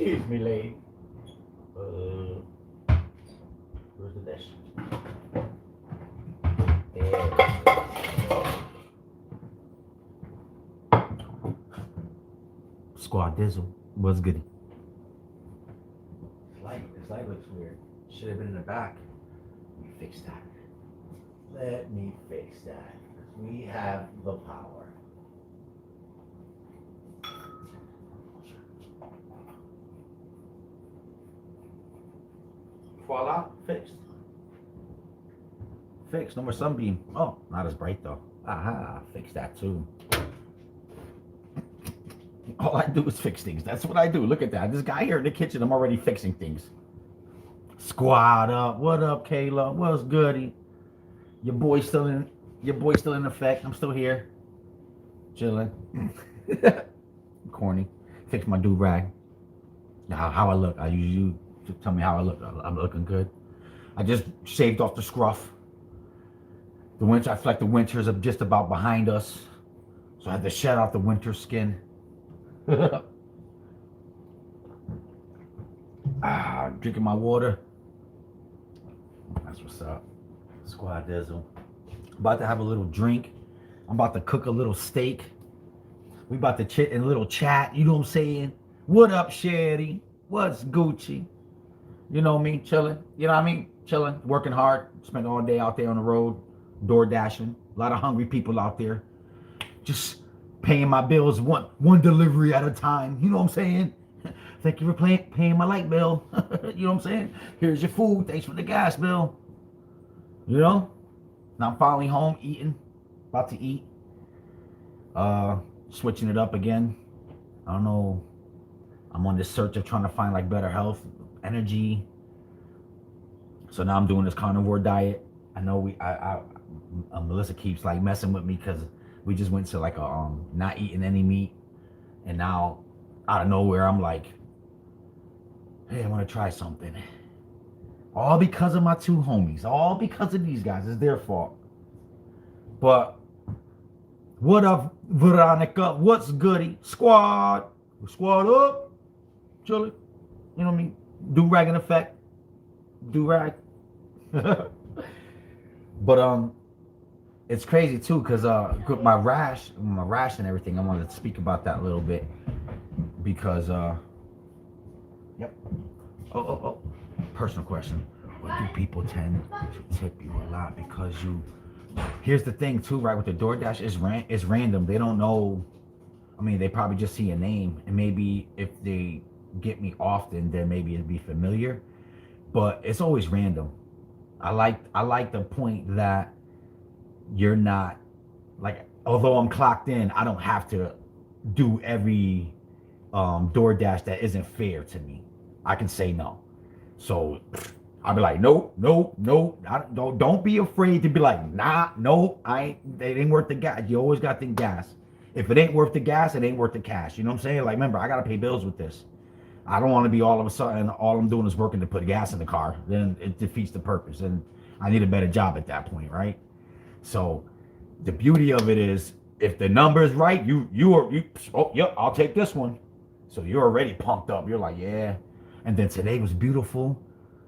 Excuse me, lady. Where's the dish? There. Squad Dizzle. What's good? This light looks weird. Should have been in the back. Let me fix that. Let me fix that. We have the power. Voila, fixed. Fixed. No more sunbeam. Oh, not as bright though. Aha, fix that too. All I do is fix things. That's what I do. Look at that. This guy here in the kitchen, I'm already fixing things. Squad up. What up, Kayla? What's goody? Your boy's still in effect. I'm still here. Chilling. Corny. Fix my do-rag. How I look. I usually you to tell me how I look. I'm looking good. I just shaved off the scruff. The winter, I feel like the winters are just about behind us. So I had to shed off the winter skin. Drinking my water. That's what's up. Squad Dizzle. About to have a little drink. I'm about to cook a little steak. We about to chit and a little chat. You know what I'm saying? What up, Sherry? What's Gucci? You know me, chilling. You know what I mean? Chilling, working hard. Spent all day out there on the road, door dashing. A lot of hungry people out there. Just paying my bills one delivery at a time. You know what I'm saying? Thank you for paying my light bill. You know what I'm saying? Here's your food. Thanks for the gas bill. You know? Now I'm finally home eating. About to eat. Switching it up again. I don't know. I'm on this search of trying to find like better health, energy. So now I'm doing this carnivore diet. I know Melissa keeps like messing with me because we just went to like a not eating any meat, and now out of nowhere I'm like, hey, I want to try something. All because of my two homies. All because of these guys. It's their fault. But what up, Veronica? What's goody? Squad up. Chilling. You know what I mean? Do-rag in effect. Do-rag. But it's crazy too, because my rash and everything, I wanted to speak about that a little bit. Because yep. Oh. Personal question. Why do people tend to tip you a lot? Because here's the thing too, right? With the DoorDash, it's random. They don't know. I mean, they probably just see a name, and maybe if they get me often, then maybe it'd be familiar. But it's always random. I like the point that you're not like, although I'm clocked in, I don't have to do every DoorDash that isn't fair to me. I can say no. So I'll be like, nope. Don't be afraid to be like, nah, no, it ain't worth the gas. You always got the gas. If it ain't worth the gas, it ain't worth the cash. You know what I'm saying? Like, remember, I gotta pay bills with this. I don't want to be all of a sudden all I'm doing is working to put gas in the car. Then it defeats the purpose, and I need a better job at that point, right? So the beauty of it is, if the number is right, I'll take this one. So you're already pumped up. You're like, yeah. And then today was beautiful.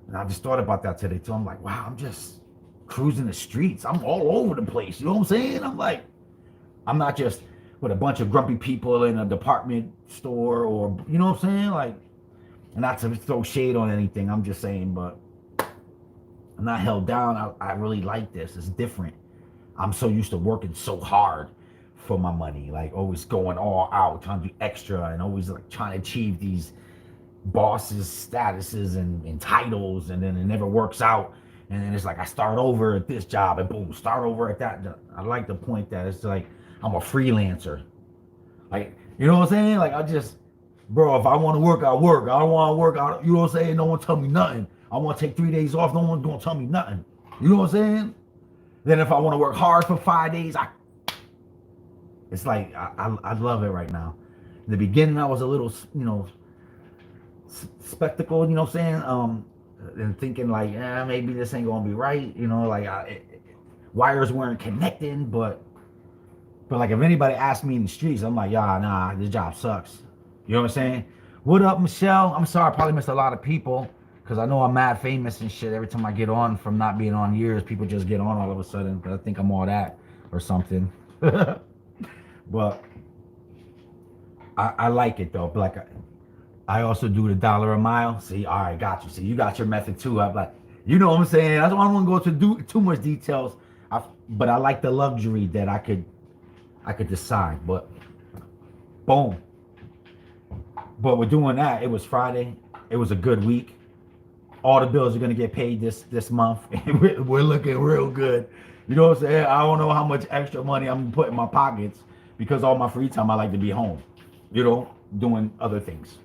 And I just thought about that today too. I'm like, wow, I'm just cruising the streets. I'm all over the place. You know what I'm saying? I'm like, I'm not just with a bunch of grumpy people in a department store, or, you know what I'm saying? Like, and not to throw shade on anything. I'm just saying, but I'm not held down. I really like this. It's different. I'm so used to working so hard for my money, like always going all out, trying to do extra, and always like trying to achieve these bosses statuses and titles, and then it never works out, and then it's like I start over at this job and boom, start over at that. I like the point that it's like I'm a freelancer, like, you know what I'm saying? Like, bro, if I want to work, I work. I don't want to work out, you know what I'm saying? No one tell me nothing. I want to take 3 days off, no one's gonna tell me nothing. You know what I'm saying? Then if I want to work hard for 5 days, it's like I love it right now. In the beginning, I was a little, spectacle, you know what I'm saying? And thinking like, maybe this ain't gonna be right, like wires weren't connecting, but like if anybody asked me in the streets, I'm like, nah, this job sucks. You know what I'm saying? What up, Michelle? I'm sorry, I probably missed a lot of people because I know I'm mad famous and shit. Every time I get on from not being on years, people just get on all of a sudden. But I think I'm all that or something. But I like it though. Like I also do the dollar a mile. See, all right, got you. See, you got your method too. I'm like, you know what I'm saying? I don't want to go to do too much details. But I like the luxury that I could decide. But boom. But we're doing that. It was Friday. It was a good week. All the bills are gonna get paid this month. We're looking real good. You know what I'm saying? I don't know how much extra money I'm gonna put in my pockets because all my free time I like to be home. You know, doing other things.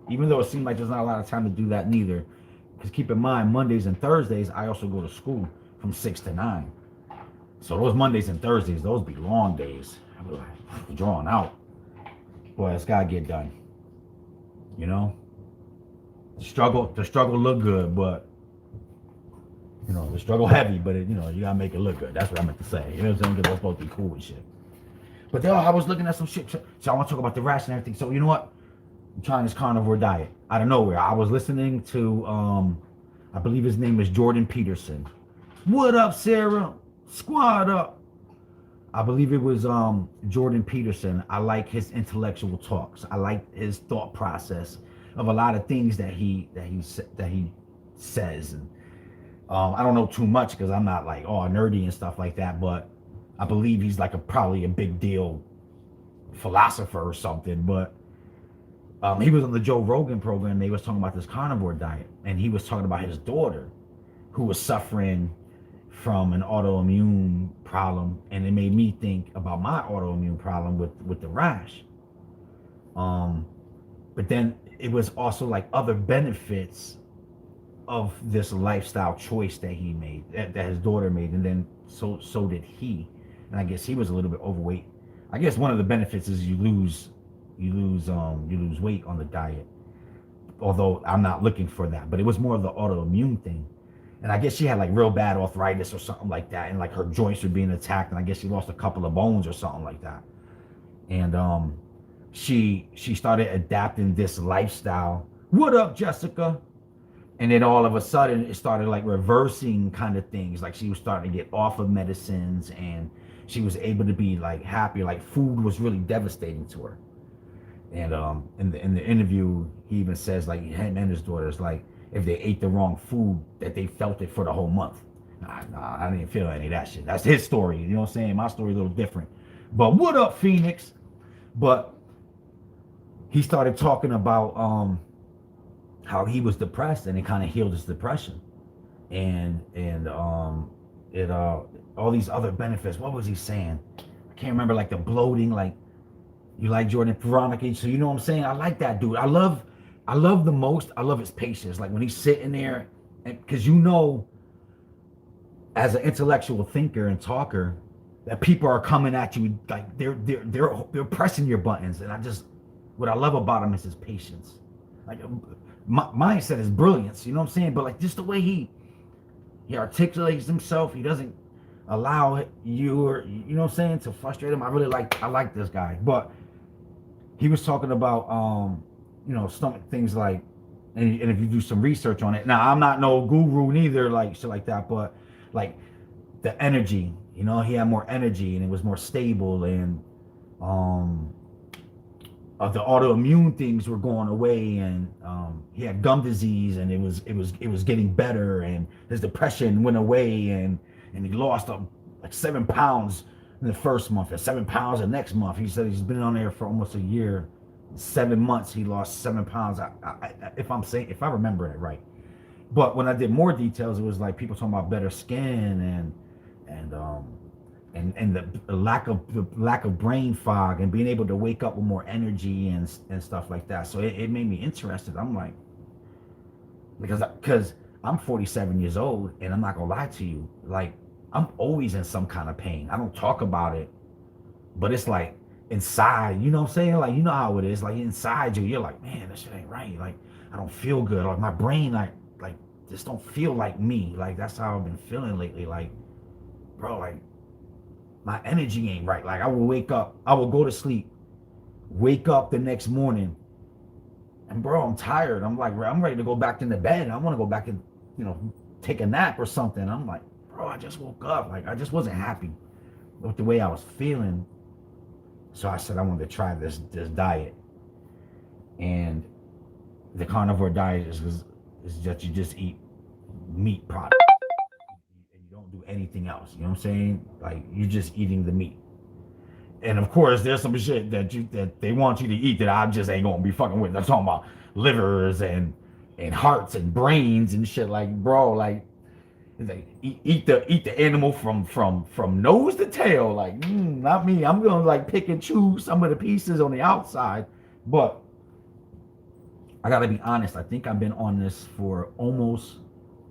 Even though it seems like there's not a lot of time to do that neither. Because keep in mind, Mondays and Thursdays, I also go to school from 6 to 9. So those Mondays and Thursdays, those be long days. I be like, drawn out. Boy, it's gotta get done. You know? The struggle look good, but you know, the struggle heavy, but it, you know, you gotta make it look good. That's what I meant to say. You know what I'm saying? Because I'm supposed to be cool and shit. But then I was looking at some shit. So I want to talk about the rash and everything. So you know what? I'm trying this carnivore diet out of nowhere. I was listening to I believe his name is Jordan Peterson. What up, Sarah? Squad up. I believe it was Jordan Peterson. I like his intellectual talks. I like his thought process of a lot of things that he says. And I don't know too much because I'm not like nerdy and stuff like that. But I believe he's like probably a big deal philosopher or something. But he was on the Joe Rogan program. They was talking about this carnivore diet, and he was talking about his daughter who was suffering from an autoimmune problem, and it made me think about my autoimmune problem with the rash. But then it was also like other benefits of this lifestyle choice that he made, that his daughter made, and then so did he. And I guess he was a little bit overweight. I guess one of the benefits is you lose weight on the diet. Although I'm not looking for that, but it was more of the autoimmune thing. And I guess she had like real bad arthritis or something like that, and like her joints were being attacked, and I guess she lost a couple of bones or something like that. And she started adapting this lifestyle. What up, Jessica? And then all of a sudden it started like reversing kind of things. Like she was starting to get off of medicines, and she was able to be like happier. Like food was really devastating to her. And in the interview, he even says like him and his daughters, like if they ate the wrong food, that they felt it for the whole month. Nah, I didn't feel any of that shit. That's his story. You know what I'm saying? My story a little different. But what up, Phoenix? But he started talking about how he was depressed, and it kind of healed his depression, and it all these other benefits. What was he saying? I can't remember. Like the bloating, like. You like Jordan, Veronica, so you know what I'm saying? I like that dude. I love the most. I love his patience. Like when he's sitting there, and because you know, as an intellectual thinker and talker, that people are coming at you like they're pressing your buttons. And what I love about him is his patience. Like my mindset is brilliance. You know what I'm saying? But like just the way he articulates himself, he doesn't allow you, or you know what I'm saying, to frustrate him. I like this guy. But he was talking about you know, stomach things like, and if you do some research on it. Now I'm not no guru neither, like shit like that, but like the energy, you know, he had more energy and it was more stable, and the autoimmune things were going away, and he had gum disease, and it was getting better, and his depression went away, and he lost like 7 pounds in the first month, and 7 pounds the next month. He said he's been on there for almost a year. 7 months he lost 7 pounds. If I remember it right. But when I did more details, it was like people talking about better skin and the lack of brain fog, and being able to wake up with more energy and stuff like that. So it made me interested. I'm like, because I'm 47 years old, and I'm not gonna lie to you, like I'm always in some kind of pain. I don't talk about it, but it's like inside, you know what I'm saying? Like, you know how it is, like inside you, you're like, man, that shit ain't right. Like, I don't feel good. Like my brain, like just don't feel like me. Like that's how I've been feeling lately. Like, bro, like my energy ain't right. Like I will wake up, I will go to sleep, wake up the next morning, And bro, I'm tired. I'm like, I'm ready to go back in the bed. I want to go back and, take a nap or something. I'm like, bro, I just woke up. Like, I just wasn't happy with the way I was feeling. So I said I wanted to try this diet. And the carnivore diet is that you just eat meat products and you don't do anything else. You know what I'm saying? Like, you're just eating the meat. And of course, there's some shit that they want you to eat that I just ain't gonna be fucking with. I'm talking about livers and hearts and brains and shit. Like, bro, like eat the animal from nose to tail. Like, not me. I'm gonna like pick and choose some of the pieces on the outside. But I gotta be honest. I think I've been on this for almost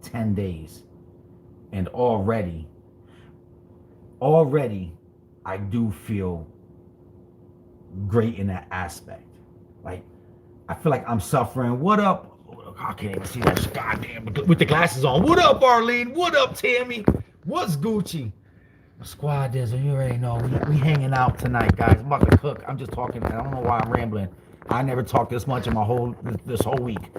10 days, and already I do feel great in that aspect. Like, I feel like I'm suffering. What up? I can't even see that. Goddamn, with the glasses on. What up, Arlene? What up, Tammy? What's Gucci? Squad Dizzle, you already know. We hanging out tonight, guys. I'm about to cook. I'm just talking. I don't know why I'm rambling. I never talked this much in this whole week.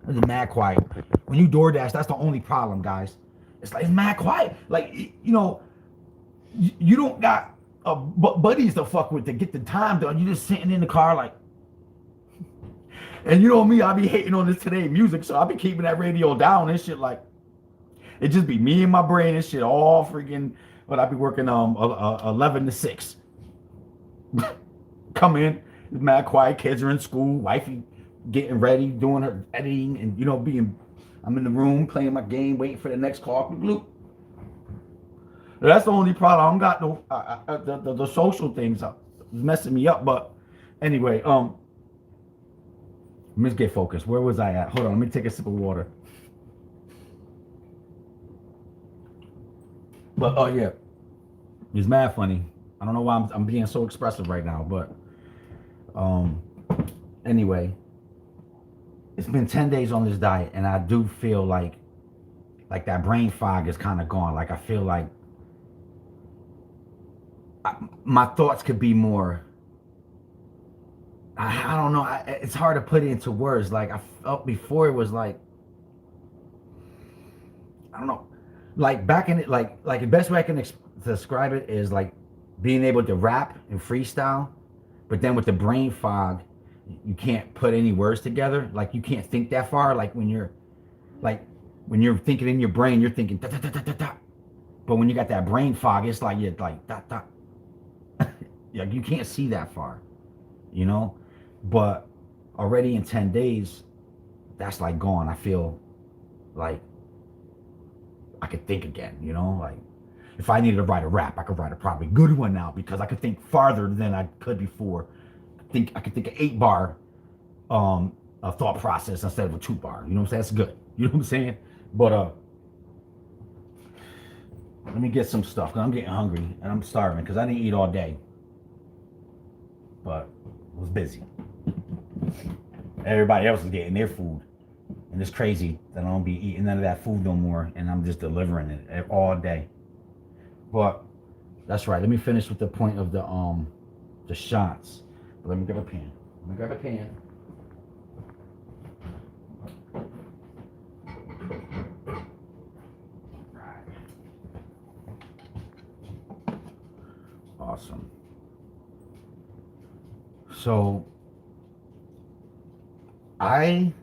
It's mad quiet. When you DoorDash, that's the only problem, guys. It's like, it's mad quiet. Like, you don't got buddies to fuck with to get the time done. You just sitting in the car like, and you know me, I be hating on this today music, so I be keeping that radio down and shit. Like, it just be me and my brain and shit all freaking. But I be working 11 to 6. Come in, mad quiet. Kids are in school. Wifey getting ready, doing her editing, and I'm in the room playing my game, waiting for the next call. That's the only problem. I don't got the social things messing me up. But anyway, let's get focused. Where was I at? Hold on, let me take a sip of water. But oh yeah, it's mad funny. I don't know why I'm being so expressive right now, but anyway, it's been 10 days on this diet, and I do feel like that brain fog is kind of gone. Like, I feel like my thoughts could be more. I don't know. It's hard to put it into words. Like, I felt before, it was like, I don't know. Like, back in it, like the best way I can describe it is like being able to rap and freestyle, but then with the brain fog, you can't put any words together. Like, you can't think that far. Like, when you're thinking in your brain, you're thinking da da da da da da. But when you got that brain fog, it's like you're like da da. Like, you can't see that far, But already in 10 days, that's like gone. I feel like I could think again, like if I needed to write a rap, I could write a probably good one now because I could think farther than I could before. I could think an 8-bar a thought process instead of a 2-bar. You know what I'm saying? That's good. You know what I'm saying? But let me get some stuff because I'm getting hungry and I'm starving because I didn't eat all day. But I was busy. Everybody else is getting their food. And it's crazy that I don't be eating none of that food no more, and I'm just delivering it all day. But that's right. Let me finish with the point of the shots. But let me grab a pen. Awesome. So I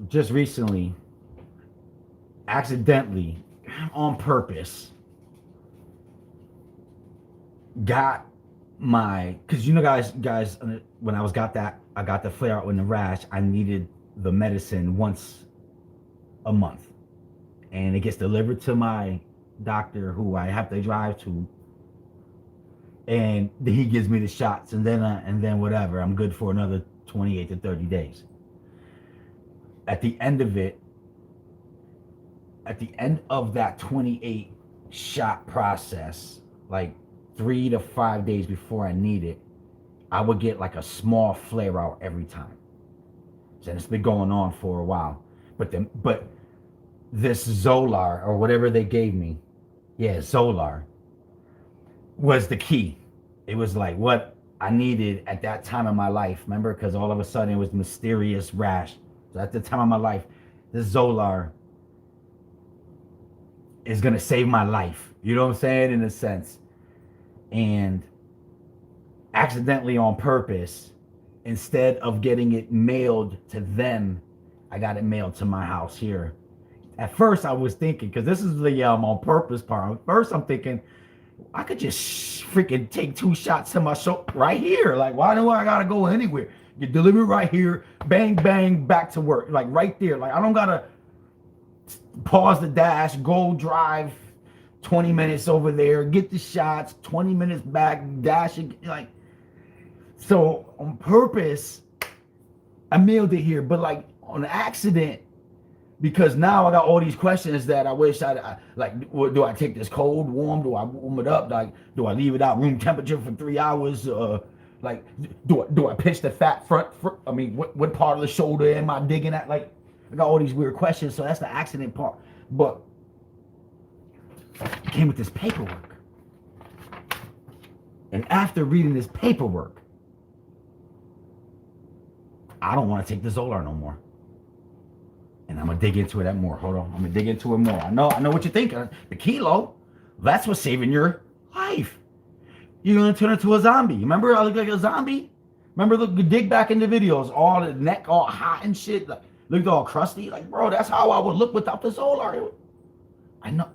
just recently, accidentally, on purpose, got because guys, when I got the flare out with the rash, I needed the medicine once a month, and it gets delivered to my doctor, who I have to drive to, and he gives me the shots, and then whatever, I'm good for another 28 to 30 days. At the end of that 28 shot process, like 3 to 5 days before I need it, I would get like a small flare out every time. So it's been going on for a while. But this Zolar, or whatever they gave me, Zolar, was the key. It was like what I needed at that time in my life. Remember? Because all of a sudden it was mysterious rash. So at the time of my life, this Zolar is gonna save my life. You know what I'm saying? In a sense. And accidentally on purpose, instead of getting it mailed to them, I got it mailed to my house here. At first I was thinking, because this is the on purpose part. At first I'm thinking, I could just freaking take 2 shots to my shoulder right here. Like, why do I gotta go anywhere? You deliver right here, bang, bang, back to work. Like right there. Like I don't gotta pause the dash, go drive 20 minutes over there, get the shots, 20 minutes back, dash it. Like, so on purpose, I mailed it here, but like on accident, because now I got all these questions that I wish I like. Do I take this cold, warm? Do I warm it up? Like, do I leave it out room temperature for 3 hours? Like, do I pitch the fat front? I mean, what part of the shoulder am I digging at? Like, I got all these weird questions. So that's the accident part. But it came with this paperwork, and after reading this paperwork, I don't want to take the Zolar no more. And I'm gonna dig into it more. Hold on, I'm gonna dig into it more. I know what you're thinking. The kilo, that's what's saving your life. You're gonna turn into a zombie. Remember I look like a zombie? Remember, look, dig back in the videos, all the neck all hot and shit, like, looked all crusty. Like, bro, that's how I would look without the Zolar. I know.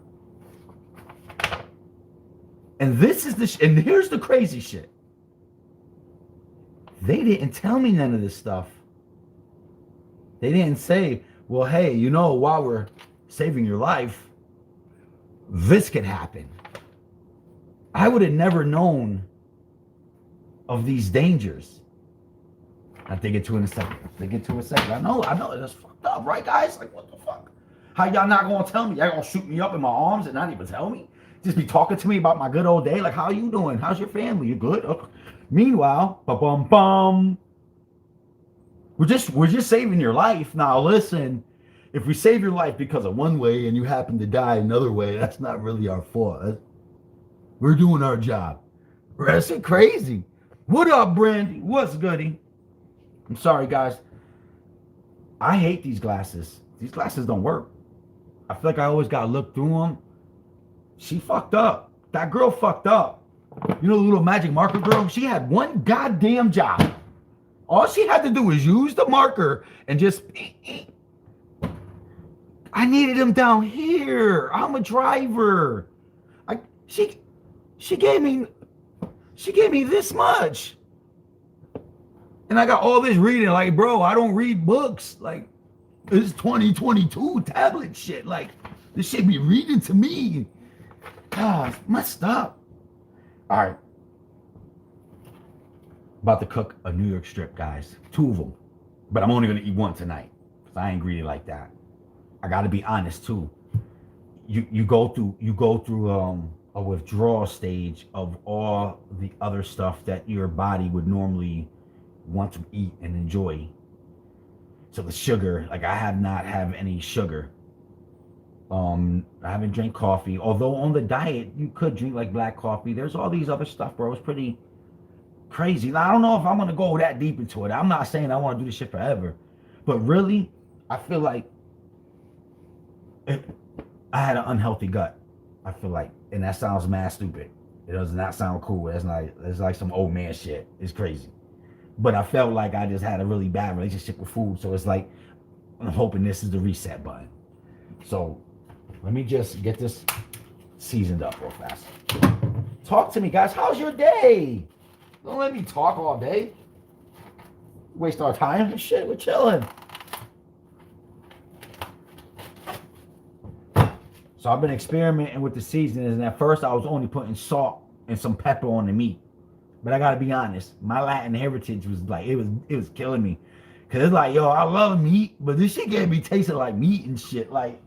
And this is and here's the crazy shit. They didn't tell me none of this stuff. They didn't say, well, hey, you know, while we're saving your life, this could happen. I would have never known of these dangers. I'll dig into it in a second. I know, that's fucked up, right, guys? Like, what the fuck? How y'all not gonna tell me? Y'all gonna shoot me up in my arms and not even tell me? Just be talking to me about my good old day? Like, how you doing? How's your family? You good? Okay. Meanwhile, ba-bum-bum. We're just saving your life. Now listen, if we save your life because of one way and you happen to die another way, that's not really our fault. We're doing our job. That's crazy. What up, Brandy? What's goody? I'm sorry, guys. I hate these glasses. These glasses don't work. I feel like I always gotta look through them. She fucked up. That girl fucked up. You know the little magic marker girl? She had one goddamn job. All she had to do was use the marker and just... I needed him down here. I'm a driver. She gave me this much. And I got all this reading. Like, bro, I don't read books. Like, it's 2022 tablet shit. Like, this shit be reading to me. God, it's messed up. All right. About to cook a New York strip, guys. 2 of them. But I'm only going to eat 1 tonight. Because I ain't greedy like that. I got to be honest, too. You go through a withdrawal stage of all the other stuff that your body would normally want to eat and enjoy. So the sugar, like I have not have any sugar. I haven't drank coffee. Although on the diet, you could drink like black coffee. There's all these other stuff, bro. It's pretty crazy. Now, I don't know if I'm going to go that deep into it. I'm not saying I want to do this shit forever. But really, I feel like I had an unhealthy gut. I feel like, and that sounds mad stupid. It does not sound cool. It's like some old man shit. It's crazy. But I felt like I just had a really bad relationship with food. So it's like, I'm hoping this is the reset button. So let me just get this seasoned up real fast. Talk to me, guys. How's your day? Don't let me talk all day. Waste our time. Shit, we're chilling. So I've been experimenting with the seasonings, and at first I was only putting salt and some pepper on the meat. But I gotta be honest, my Latin heritage was like, it was killing me. Cause it's like, yo, I love meat, but this shit gave me tasting like meat and shit. Like,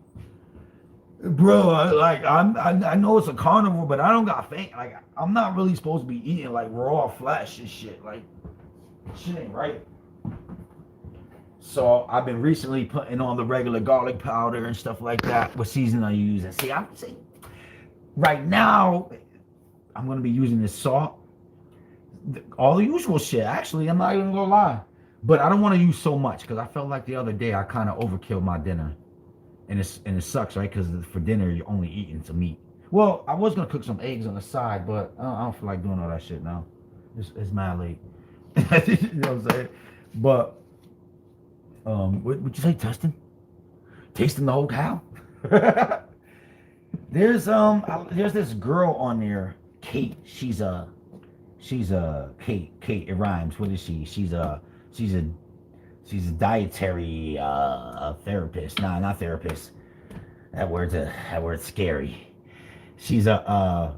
bro, I know it's a carnivore, but I don't got like, I'm not really supposed to be eating like raw flesh and shit. Like, shit ain't right. So I've been recently putting on the regular garlic powder and stuff like that. What season I use? And see, I'm saying right now, I'm gonna be using this salt, all the usual shit. Actually, I'm not even gonna lie. But I don't want to use so much because I felt like the other day I kind of overkilled my dinner, and it sucks, right? Because for dinner you're only eating some meat. Well, I was gonna cook some eggs on the side, but I don't feel like doing all that shit now. It's mad late. You know what I'm saying? But what would you say, Tustin? Tasting the whole cow? There's this girl on there, Kate. She's a Kate. It rhymes. What is she? She's a dietary therapist. Nah, not therapist. That word's scary. She's a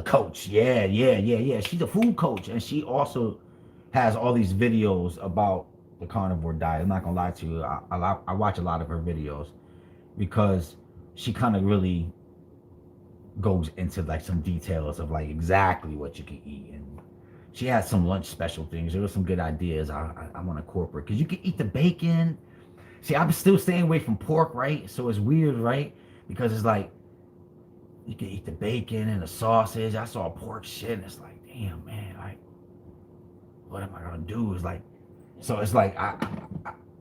coach. Yeah. She's a food coach, and she also has all these videos about the carnivore diet. I'm not gonna lie to you. I watch a lot of her videos because she kind of really goes into like some details of like exactly what you can eat, and she has some lunch special things. There were some good ideas I want to incorporate because you can eat the bacon. See, I'm still staying away from pork, right? So it's weird, right? Because it's like you can eat the bacon and the sausage. I saw pork shit, and it's like, damn, man, like, what am I gonna do? It's like, so it's like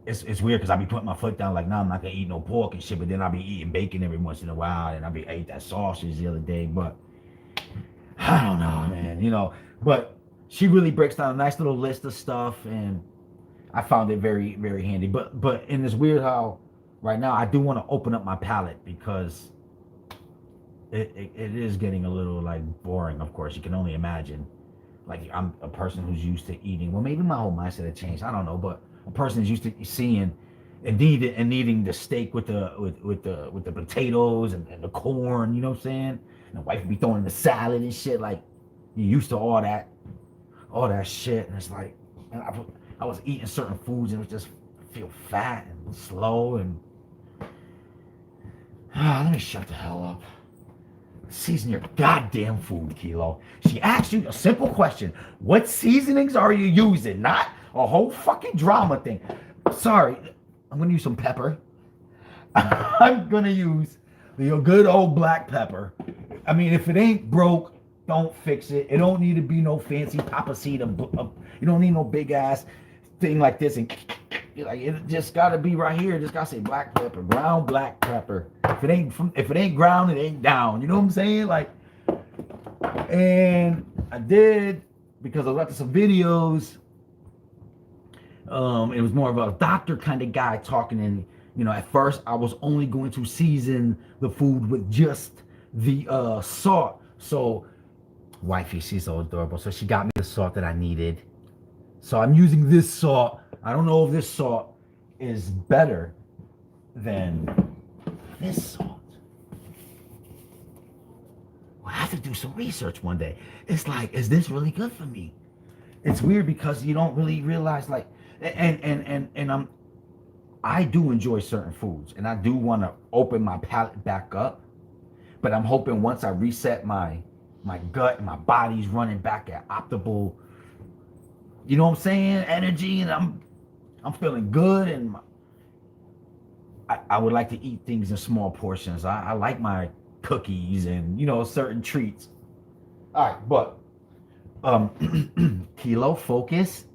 it's weird because I be putting my foot down, like, nah, I'm not gonna eat no pork and shit. But then I'll be eating bacon every once in a while, and I ate that sausage the other day. But I don't know, man, you know. But she really breaks down a nice little list of stuff, and I found it very, very handy. But in this weird how right now I do want to open up my palate because it is getting a little like boring. Of course, you can only imagine. Like I'm a person who's used to eating. Well, maybe my whole mindset had changed. I don't know, but a person is used to seeing and needing the steak with the potatoes and the corn. You know what I'm saying? And the wife would be throwing the salad and shit. Like you're used to all that shit, and it's like I was eating certain foods and it was just feel fat and slow and let me shut the hell up. Season your goddamn food, Kilo. She asked you a simple question. What seasonings are you using? Not a whole fucking drama thing. Sorry, I'm gonna use some pepper. I'm gonna use the good old black pepper. I mean, if it ain't broke, don't fix it. It don't need to be no fancy papacita. You don't need no big ass thing like this. And like it just gotta be right here. It just gotta say black pepper, ground black pepper. If it ain't ground, it ain't down. You know what I'm saying? Like, and I did because I was watching some videos. It was more of a doctor kind of guy talking, and you know, at first I was only going to season the food with just the salt. So wifey, she's so adorable. So she got me the salt that I needed. So I'm using this salt. I don't know if this salt is better than this salt. We'll have to do some research one day. It's like, is this really good for me? It's weird because you don't really realize, like, and I do enjoy certain foods, and I do want to open my palate back up. But I'm hoping once I reset my gut and my body's running back at optimal, you know what I'm saying, energy, and I'm feeling good, and I would like to eat things in small portions. I like my cookies and, you know, certain treats. All right, but Kilo, focus.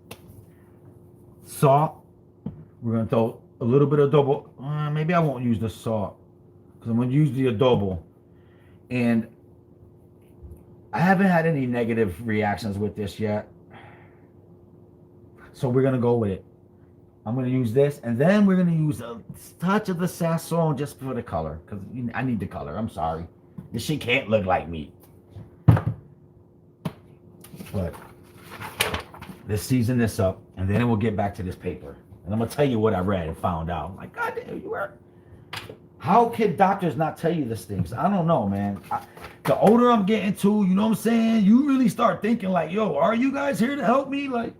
Salt. We're gonna throw a little bit of adobo. Maybe I won't use the salt because I'm gonna use the adobo. And I haven't had any negative reactions with this yet, so we're gonna go with it. I'm gonna use this, and then we're gonna use a touch of the sazon just for the color, because I need the color. I'm sorry, this shit can't look like meat. But let's season this up, and then we'll get back to this paper. And I'm gonna tell you what I read and found out. I'm like, God damn, you were. How can doctors not tell you these things? I don't know, man. The older I'm getting to, you know what I'm saying? You really start thinking like, yo, are you guys here to help me? Like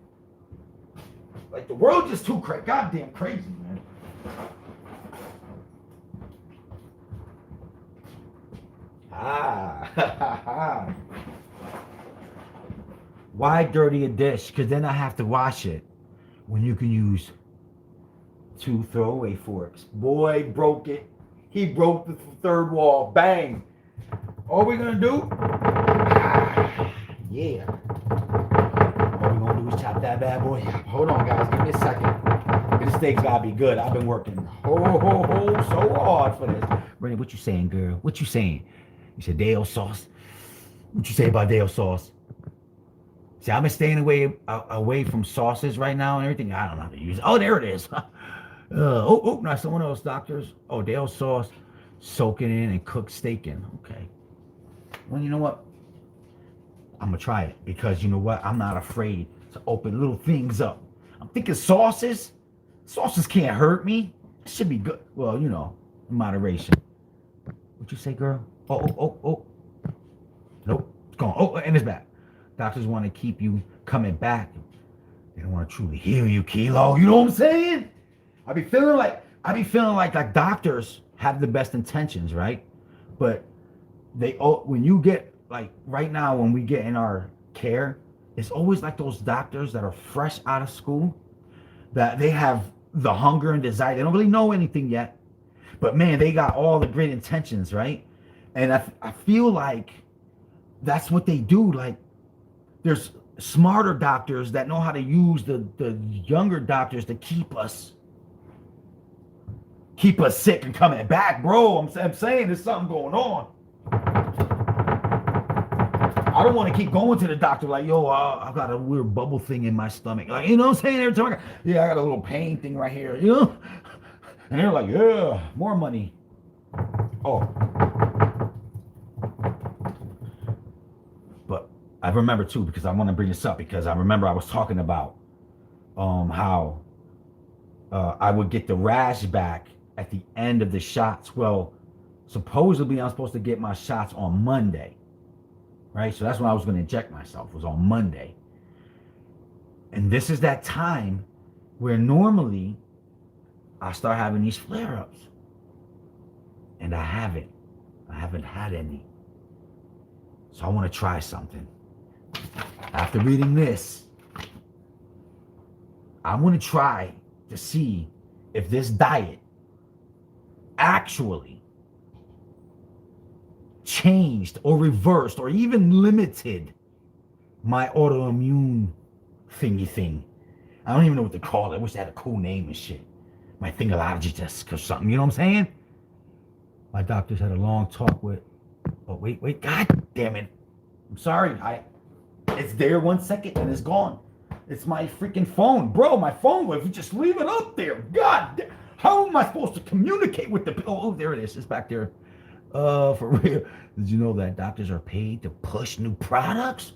the world just too goddamn crazy, man. Why dirty a dish? Because then I have to wash it. When you can use 2 throwaway forks. Boy broke it. He broke the third wall. Bang. All we're gonna do, yeah. All we're gonna do is chop that that bad boy. Hold on, guys. Give me a second. This steak's gotta be good. I've been working so hard for this. Brandon, what you saying, girl? What you saying? You said Dale sauce. What you say about Dale sauce? See, I've been staying away from sauces right now and everything. I don't know how to use it. Oh, there it is. Not someone else, doctors. Oh, Dale sauce. Soak it in and cook steak in. Okay. Well, you know what? I'm going to try it because you know what? I'm not afraid to open little things up. I'm thinking sauces. Sauces can't hurt me. It should be good. Well, you know, in moderation. What you say, girl? Oh. Nope. It's gone. Oh, and it's back. Doctors want to keep you coming back. They don't want to truly heal you, Kilo. You know what I'm saying? I be feeling like doctors have the best intentions, right? But when you get like right now, when we get in our care, it's always like those doctors that are fresh out of school, that they have the hunger and desire. They don't really know anything yet, but man, they got all the great intentions, right? And I feel like that's what they do. Like there's smarter doctors that know how to use the younger doctors to keep us sick and coming back, bro. I'm saying there's something going on. I don't want to keep going to the doctor like, yo, I got a weird bubble thing in my stomach. Like, you know what I'm saying? Every time I got a little pain thing right here, you know? And they're like, yeah, more money. Oh. But I remember too, because I want to bring this up, because I remember I was talking about how I would get the rash back at the end of the shots. Well, supposedly I'm supposed to get my shots on Monday. Right? So that's when I was going to inject myself, was on Monday. And this is that time where normally I start having these flare-ups. And I haven't had any. So I want to try something. After reading this, I want to try to see if this diet actually changed or reversed or even limited my autoimmune thingy thing. I don't even know what to call it. I wish they had a cool name and shit. My thingalogist or something. You know what I'm saying? My doctors had a long talk with. Oh, wait. God damn it. I'm sorry. It's there 1 second and it's gone. It's my freaking phone. Bro, my phone, if you just leave it up there. God damn. How am I supposed to communicate with the... Oh, there it is. It's back there. For real. Did you know that doctors are paid to push new products?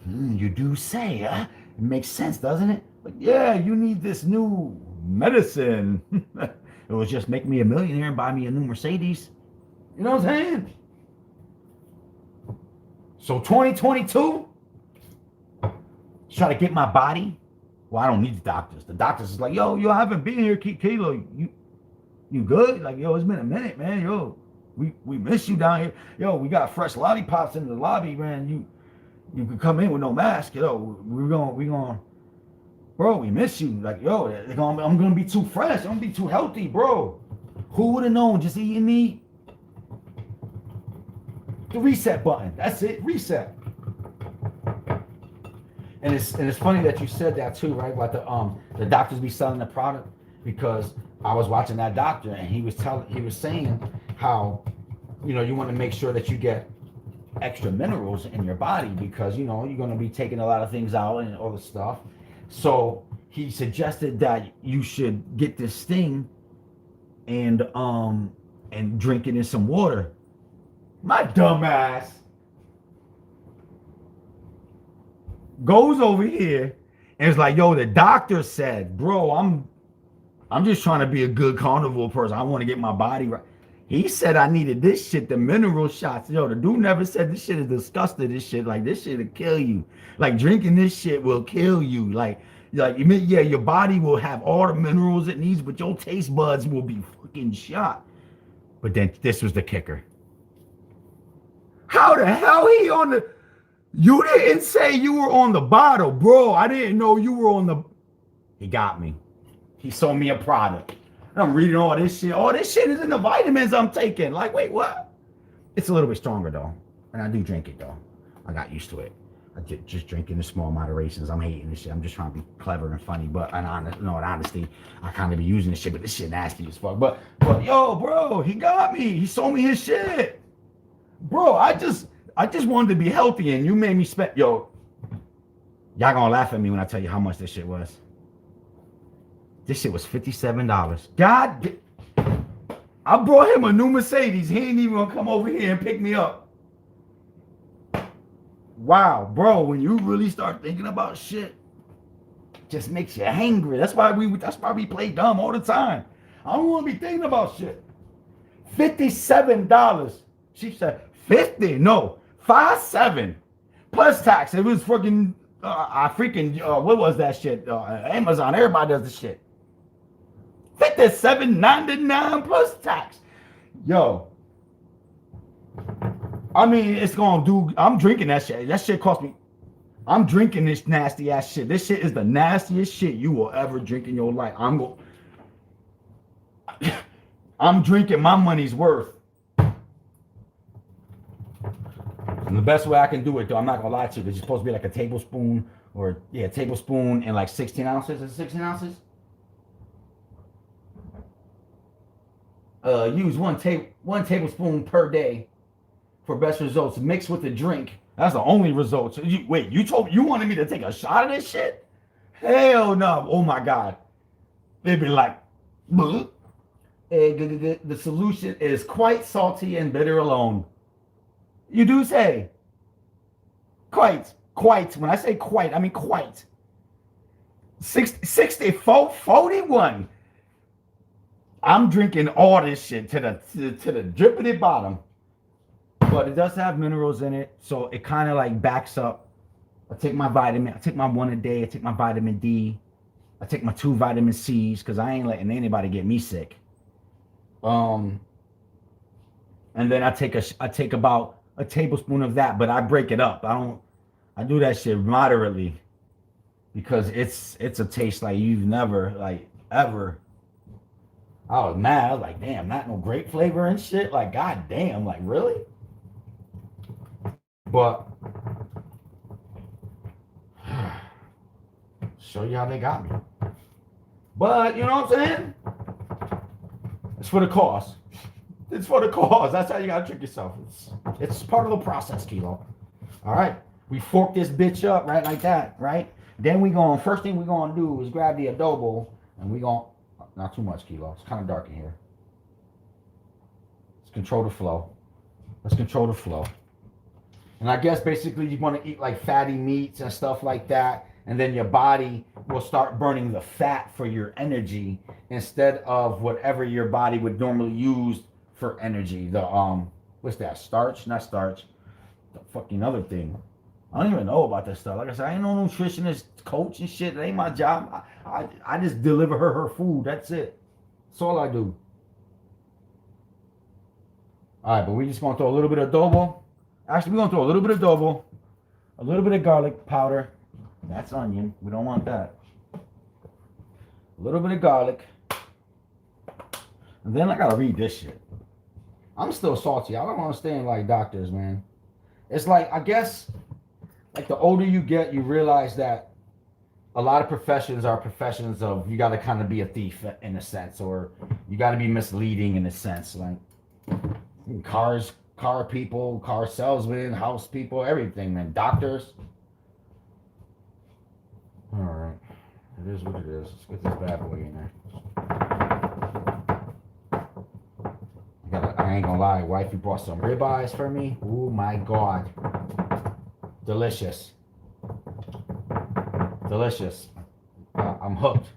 You do say, huh? It makes sense, doesn't it? But yeah, you need this new medicine. It will just make me a millionaire and buy me a new Mercedes. You know what I'm saying? So 2022, try to get my body. Well, I don't need the doctors. The doctors is like, yo, I haven't been here, Kilo. You good? Like, yo, it's been a minute, man. Yo, we miss you down here. Yo, we got fresh lollipops in the lobby, man. You can come in with no mask. Yo, we gonna, bro, we miss you. Like, yo, I'm gonna be too fresh. I'm gonna be too healthy, bro. Who would have known? Just eating meat. The reset button. That's it. Reset. And it's funny that you said that too, right? About the doctors be selling the product, because I was watching that doctor and he was saying how, you know, you want to make sure that you get extra minerals in your body, because, you know, you're going to be taking a lot of things out and all this stuff. So he suggested that you should get this thing and drink it in some water. My dumb ass goes over here and it's like, yo, the doctor said, bro, I'm just trying to be a good carnivore person. I want to get my body right. He said I needed this shit, the mineral shots. Yo, the dude never said this shit is disgusting. This shit, like, this shit will kill you. Like, drinking this shit will kill you. Like, yeah, your body will have all the minerals it needs, but your taste buds will be fucking shot. But then this was the kicker. How the hell he on the... You didn't say you were on the bottle, bro. I didn't know you were on the... He got me. He sold me a product. I'm reading all this shit. All this shit is in the vitamins I'm taking. Like, wait, what? It's a little bit stronger, though. And I do drink it, though. I got used to it. just drinking in small moderations. I'm hating this shit. I'm just trying to be clever and funny, but in honesty, I kind of be using this shit. But this shit nasty as fuck. But yo, bro, he got me. He sold me his shit, bro. I just wanted to be healthy, and you made me spend. Yo, y'all gonna laugh at me when I tell you how much this shit was. This shit was $57. God, I brought him a new Mercedes. He ain't even gonna come over here and pick me up. Wow, bro, when you really start thinking about shit, just makes you angry. That's why we play dumb all the time. I don't want to be thinking about shit. $57. She said 50, no, 57 plus tax. It was fucking what was that shit? Amazon. Everybody does this shit. $57.99 plus tax. Yo. I mean, it's gonna do. I'm drinking that shit. That shit cost me. I'm drinking this nasty ass shit. This shit is the nastiest shit you will ever drink in your life. I'm drinking my money's worth. And the best way I can do it, though, I'm not gonna lie to you, it's supposed to be like a tablespoon tablespoon and like 16 ounces. Is it 16 ounces? Use one tablespoon per day for best results. Mixed with the drink. That's the only results. You wanted me to take a shot of this shit? Hell no. Oh my God. They'd be like, the solution is quite salty and bitter alone. You do say. Quite. When I say quite, I mean quite. 64, 41. I'm drinking all this shit to the drippity bottom. But it does have minerals in it, so it kind of like backs up. I take my vitamin. I take my 1 a day. I take my vitamin D. I take my 2 vitamin C's because I ain't letting anybody get me sick. And then I take about a tablespoon of that, but I break it up. I do that shit moderately because it's a taste like you've never like ever. I was mad. I was like, damn, not no grape flavor and shit. Like, god damn, like really? But show you how they got me. But you know what I'm saying? It's for the cause. It's for the cause. That's how you gotta trick yourself. It's part of the process, Kilo. All right. We fork this bitch up right like that, right? Then first thing we're gonna do is grab the adobo and we gonna not too much, Kilo. It's kind of dark in here. Let's control the flow. And I guess basically you want to eat like fatty meats and stuff like that. And then your body will start burning the fat for your energy instead of whatever your body would normally use for energy. The what's that? Starch? Not starch. The fucking other thing. I don't even know about this stuff. Like I said, I ain't no nutritionist coach and shit. It ain't my job. I just deliver her food. That's it. That's all I do. All right, but we're just going to throw a little bit of adobo. Actually, we're going to throw a little bit of adobo, a little bit of garlic powder. That's onion. We don't want that. A little bit of garlic. And then I got to read this shit. I'm still salty. I don't understand like doctors, man. It's like, I guess, like the older you get, you realize that a lot of professions are professions of you got to kind of be a thief in a sense, or you got to be misleading in a sense. Like car people, car salesmen, house people, everything, man. Doctors. All right. It is what it is. Let's get this bad boy in there. I ain't gonna lie, wifey brought some ribeyes for me. Oh my God. Delicious. I'm hooked.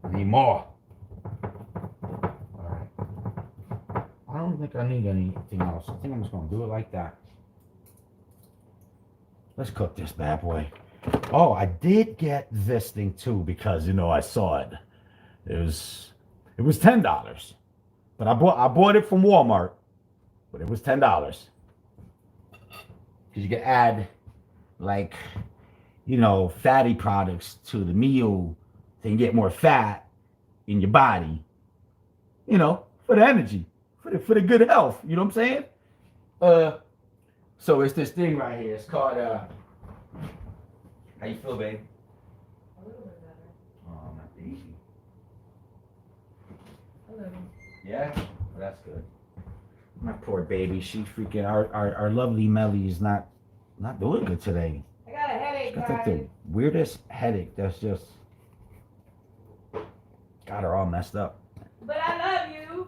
I need more. Alright. I don't think I need anything else. I think I'm just gonna do it like that. Let's cook this bad boy. Oh, I did get this thing too because I saw it. It was $10. But I bought it from Walmart. But it was $10. Because you can add like fatty products to the meal to get more fat in your body. For the energy. For the good health. You know what I'm saying? So it's this thing right here. It's called how you feel, babe? A little bit better. Oh, my baby. A little. Yeah? Well, that's good. My poor baby. She freaking our lovely Melly is not doing good today. I got a headache, She's got guys. like the weirdest headache that's just got her all messed up. But I love you.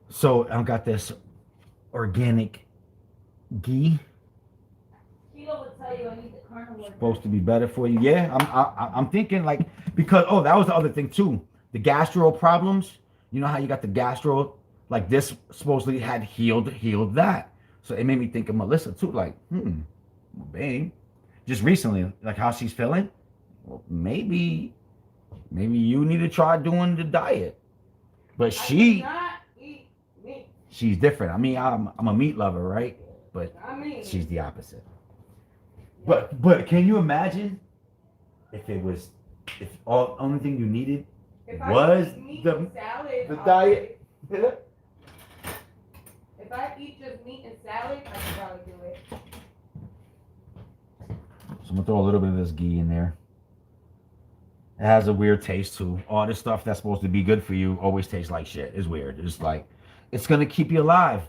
So I've got this organic ghee. Kilo would tell you I need the carnivore. Supposed to be better for you. Yeah, I'm thinking like because that was the other thing too. The gastro problems. You know how you got the gastro, like this supposedly had healed that. So it made me think of Melissa too. Like, babe, just recently, like how she's feeling. Well, maybe you need to try doing the diet. But I she, cannot eat meat. she's different. I mean, I'm a meat lover, right? But I mean, she's the opposite. But can you imagine if all only thing you needed if was I eat meat the and salad, the I'll diet? do it. If I eat just meat and salad, I can probably do it. So I'm gonna throw a little bit of this ghee in there. It has a weird taste too. All this stuff that's supposed to be good for you always tastes like shit. It's weird. It's like it's gonna keep you alive,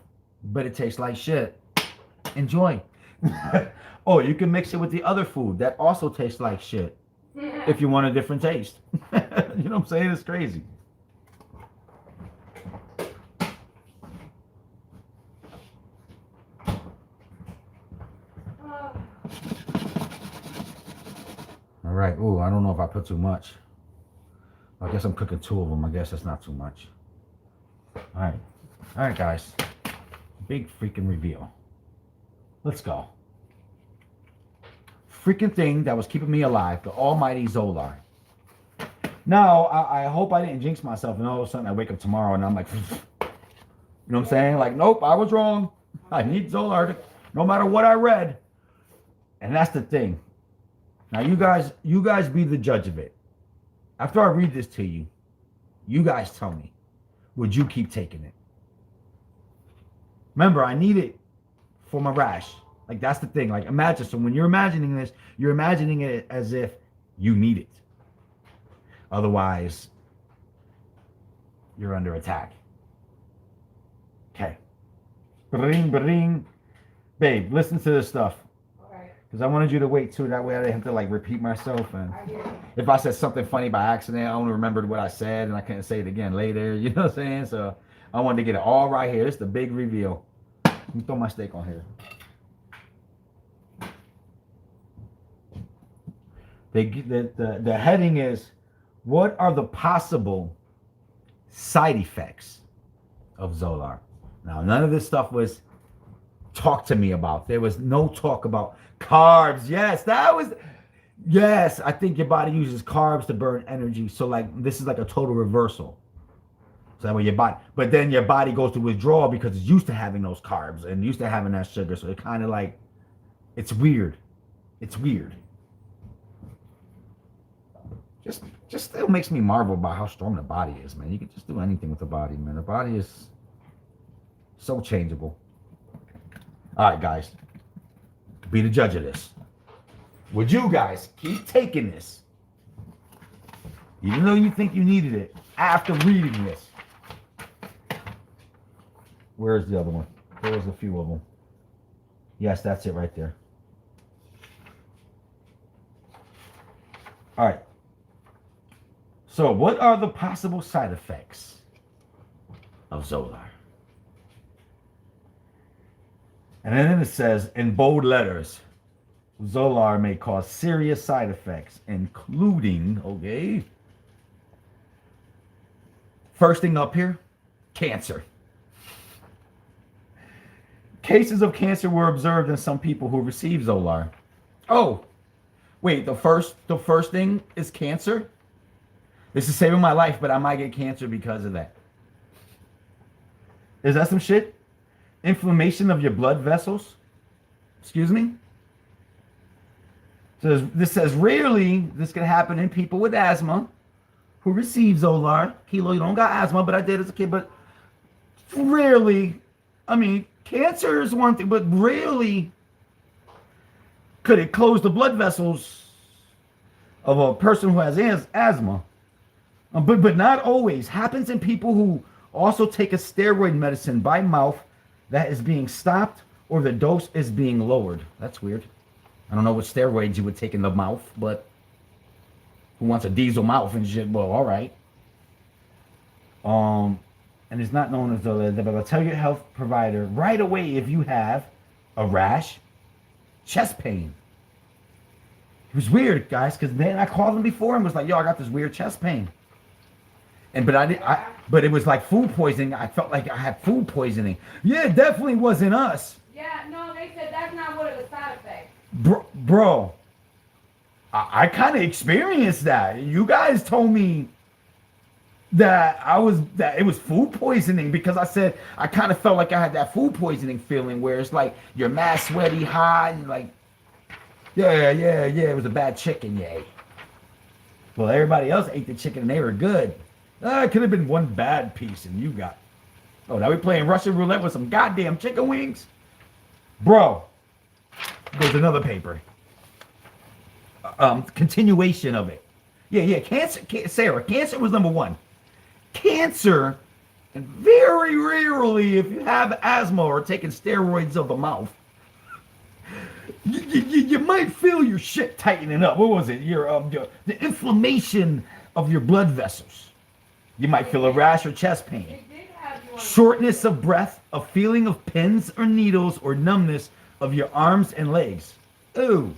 but it tastes like shit. Enjoy. Oh, you can mix it with the other food that also tastes like shit if you want a different taste. You know what I'm saying? It's crazy. All right. Ooh, I don't know if I put too much. I guess I'm cooking 2 of them. I guess that's not too much. All right, guys. Big freaking reveal. Let's go. Freaking thing that was keeping me alive, the almighty Zolar. Now, I hope I didn't jinx myself and all of a sudden I wake up tomorrow and I'm like, you know what I'm saying? Like, nope, I was wrong. I need Zolar no matter what I read. And that's the thing. Now, you guys be the judge of it. After I read this to you, you guys tell me, would you keep taking it? Remember, I need it for my rash. Like, that's the thing. Like, imagine. So when you're imagining this, you're imagining it as if you need it. Otherwise, you're under attack. Okay. Bring, bring. Babe, listen to this stuff. Okay. Because I wanted you to wait, too. That way I didn't have to, like, repeat myself. And I hear you. if I said something funny by accident, I only remembered what I said, and I couldn't say it again later. You know what I'm saying? So I wanted to get it all right here. This is the big reveal. Let me throw my steak on here. The heading is, what are the possible side effects of Zolar? Now, none of this stuff was talked to me about. There was no talk about carbs. Yes, I think your body uses carbs to burn energy. So, like, this is like a total reversal. So that way your body, but then your body goes to withdrawal because it's used to having those carbs and used to having that sugar. So it kind of like, it's weird. It's weird. Just still makes me marvel about how strong the body is, man. You can just do anything with the body, man. The body is so changeable. All right, guys. Be the judge of this. Would you guys keep taking this? Even though you think you needed it after reading this. Where's the other one? There's a few of them. Yes, that's it right there. All right. So, what are the possible side effects of Zolar? And then it says in bold letters, Zolar may cause serious side effects, including, okay, first thing up here, cancer. Cases of cancer were observed in some people who received Zolar. Oh, wait, the first thing is cancer? This is saving my life, but I might get cancer because of that. Is that some shit? Inflammation of your blood vessels? Excuse me? So this says rarely this can happen in people with asthma who receive Zolar. Kilo, you don't got asthma, but I did as a kid. But rarely I mean, cancer is one thing, but really, could it close the blood vessels of a person who has asthma? But not always. Happens in people who also take a steroid medicine by mouth that is being stopped or the dose is being lowered. That's weird. I don't know what steroids you would take in the mouth, but who wants a diesel mouth and shit? Well, all right. And it's not known as the tell your health provider right away if you have a rash, chest pain. It was weird, guys, because then I called them before and was like, "Yo, I got this weird chest pain." But it was like food poisoning. I felt like I had food poisoning. Yeah, it definitely wasn't us. Yeah, no, they said that's not what it was side effects. Bro, I kind of experienced that. You guys told me that it was food poisoning because I said I kind of felt like I had that food poisoning feeling where it's like you're mad sweaty, hot, and like, yeah, it was a bad chicken you ate. Well, everybody else ate the chicken and they were good. It could have been one bad piece and you got. Oh, now we playing Russian roulette with some goddamn chicken wings? Bro, there's another paper. Continuation of it. Yeah, cancer, Sarah, cancer was number one. Cancer, and very rarely if you have asthma or taking steroids of the mouth, you might feel your shit tightening up. What was it? The inflammation of your blood vessels. You might feel a rash or chest pain. It did have you on Shortness of breath, a feeling of pins or needles, or numbness of your arms and legs. Ooh.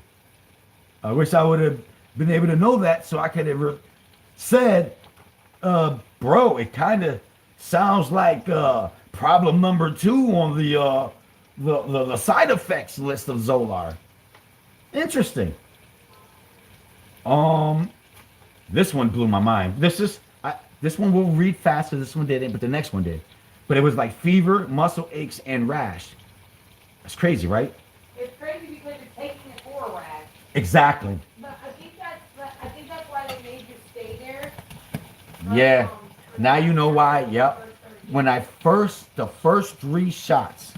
I wish I would have been able to know that so I could have said, bro, it kind of sounds like problem number 2 on the side effects list of Zolar. Interesting. This one blew my mind. This one will read faster. This one didn't, but the next one did. But it was like fever, muscle aches, and rash. That's crazy, right? It's crazy because you're taking it for a rash. Exactly. But I think that's why they made you stay there. Yeah. Now you know why. Yep. When the first 3 shots,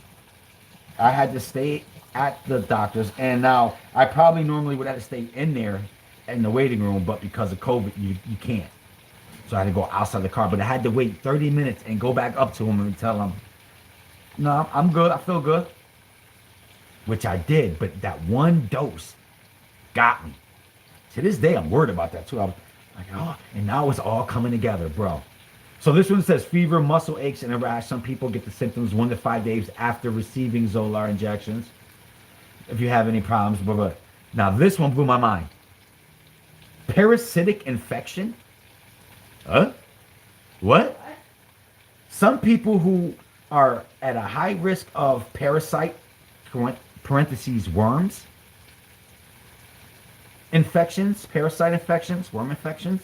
I had to stay at the doctor's, and now I probably normally would have to stay in there in the waiting room, but because of COVID, you can't. So I had to go outside the car, but I had to wait 30 minutes and go back up to him and tell him, "No, I'm good. I feel good." Which I did, but that one dose got me. To this day, I'm worried about that too. I was like, oh, and now it's all coming together, bro. So this one says fever, muscle aches, and a rash. Some people get the symptoms 1 to 5 days after receiving Zolar injections. If you have any problems, blah, blah. Now this one blew my mind. Parasitic infection? Huh? What? Some people who are at a high risk of parasite, parentheses, worms, infections, parasite infections, worm infections,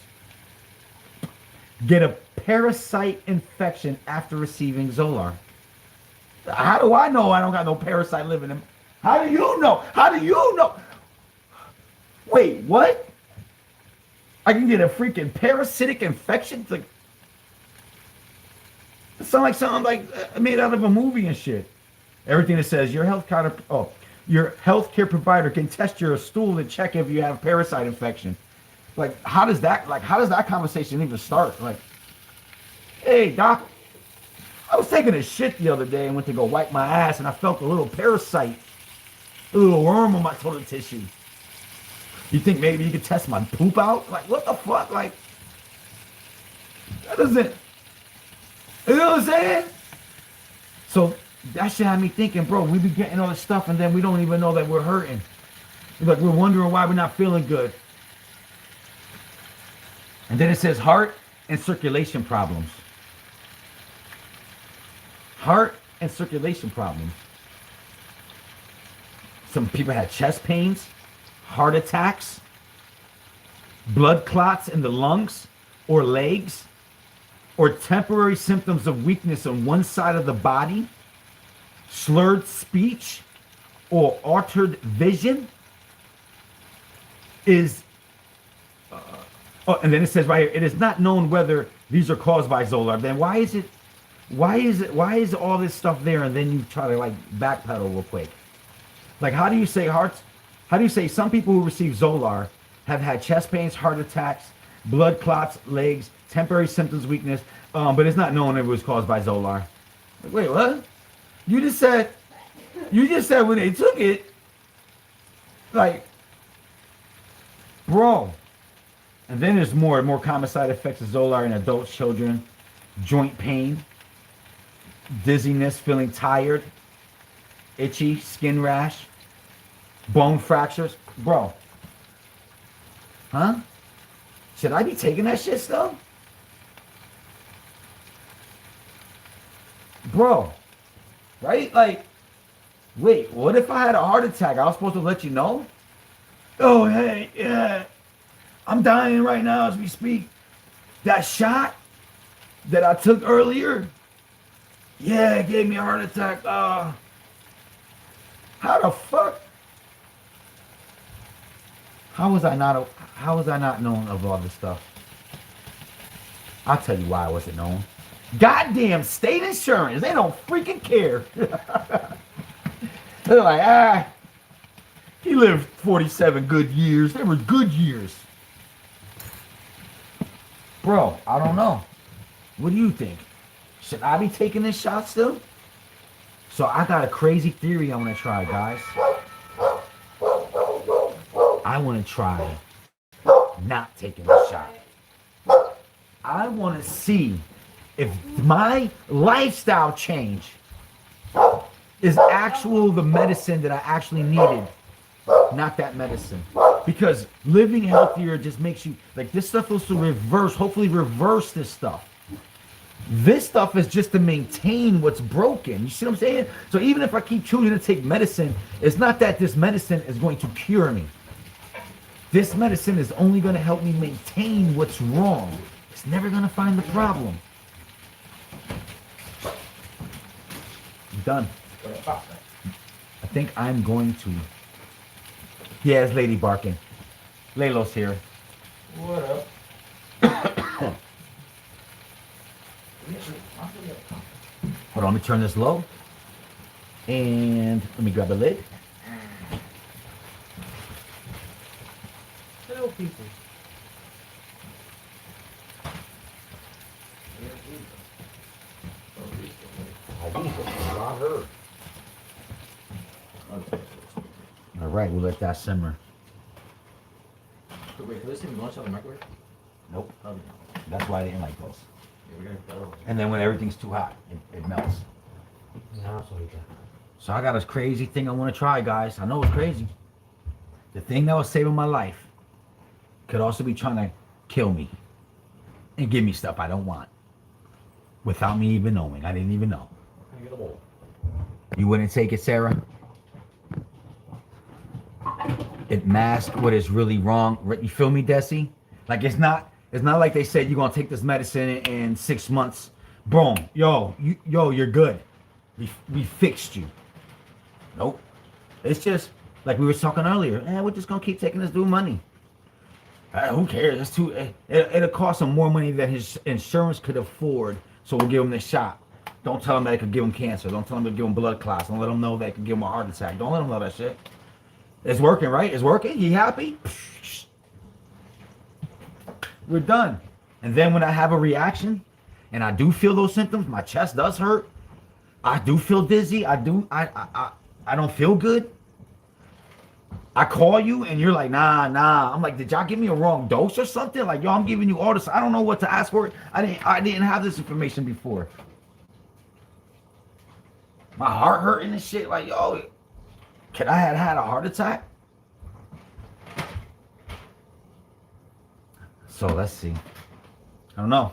get a parasite infection after receiving Zolar. How do I know I don't got no parasite living in? How do you know? How do you know? Wait, what? I can get a freaking parasitic infection? It's like, it sounds like something like made out of a movie and shit. Everything that says your healthcare provider can test your stool to check if you have parasite infection. Like, how does that conversation even start? Like, hey, doc, I was taking a shit the other day and went to go wipe my ass and I felt a little parasite, a little worm on my toilet tissue. You think maybe you could test my poop out? Like, what the fuck? Like, that doesn't, you know what I'm saying? So that shit had me thinking, bro, we be getting all this stuff and then we don't even know that we're hurting. Like, we're wondering why we're not feeling good. And then it says heart and circulation problems. Heart and circulation problems. Some people had chest pains, heart attacks, blood clots in the lungs or legs, or temporary symptoms of weakness on one side of the body, slurred speech, or altered vision is and then it says right here, it is not known whether these are caused by Zolar. Then why is it Why is all this stuff there and then you try to like backpedal real quick? Like how do you say some people who receive Zolar have had chest pains, heart attacks, blood clots, legs, temporary symptoms, weakness, but it's not known if it was caused by Zolar. Like, wait, what? You just said when they took it, like, bro. And then there's more common side effects of Zolar in adults, children, joint pain, dizziness, feeling tired, itchy, skin rash, bone fractures. Bro. Huh? Should I be taking that shit still? Bro. Right? Like, wait, what if I had a heart attack? I was supposed to let you know? Oh, hey, yeah. I'm dying right now as we speak. That shot that I took earlier, yeah, it gave me a heart attack. How the fuck? How was I not known of all this stuff? I'll tell you why I wasn't known. Goddamn state insurance. They don't freaking care. They're like, he lived 47 good years. They were good years. Bro, I don't know. What do you think? Should I be taking this shot still? So I got a crazy theory I want to try, guys. I want to try not taking the shot. I want to see if my lifestyle change is the medicine that I actually needed, not that medicine. Because living healthier just makes you, like, this stuff was to hopefully reverse this stuff. This stuff is just to maintain what's broken. You see what I'm saying? So even if I keep choosing to take medicine, it's not that this medicine is going to cure me. This medicine is only going to help me maintain what's wrong. It's never going to find the problem. I'm done. I think I'm going to. Yeah, it's Lady barking. Laylo's here. What up? Hold on, let me turn this low. And let me grab the lid. Hello, people. All right, we'll let that simmer. Wait, can this thing launch on the microwave? Nope. Probably not. That's why I didn't like those. Yeah, we're gonna go. And then when everything's too hot, it melts. So I got this crazy thing I want to try, guys. I know it's crazy. The thing that was saving my life could also be trying to kill me and give me stuff I don't want without me even knowing. I didn't even know. Can you get a bowl? You wouldn't take it, Sarah? It masks what is really wrong. You feel me, Desi? Like it's not like they said you're gonna take this medicine in 6 months. Boom. You're good. We fixed you. Nope. It's just like we were talking earlier. We're just gonna keep taking this dude money. Who cares? It's too. It'll cost him more money than his insurance could afford. So we'll give him this shot. Don't tell him that it could give him cancer. Don't tell him to give him blood clots. Don't let him know that it could give him a heart attack. Don't let him know that shit. It's working, right? It's working. He happy? We're done. And then when I have a reaction, and I do feel those symptoms, my chest does hurt. I do feel dizzy. I don't feel good. I call you and you're like, nah. I'm like, did y'all give me a wrong dose or something? Like, yo, I'm giving you all this. I don't know what to ask for. I didn't have this information before. My heart hurting and shit. Like, yo, could I have had a heart attack? So let's see. I don't know.